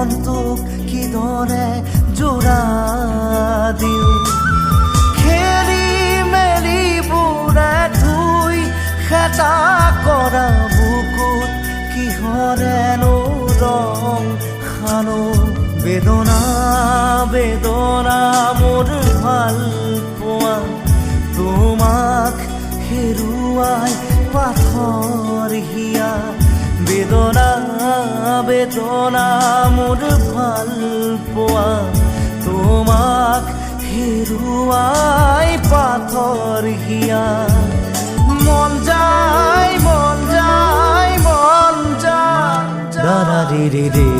মনটোক কিদৰে জোৰা দিওঁ খেলি মেলি বুঢ়া ধুই খেতা কৰা বুকুত কিহৰেনো ৰং খানো বেদনা বেদনা মোৰ ভাল পোৱা তোমাক হেৰুৱাই পাথৰ হিয়া বেদনা বেদনা মোৰ ভাল পোৱা তোমাক হেৰুৱাই পাথৰ হিয়া মন যায় মন যায় মন যায় দাৰা ৰে ৰে ৰে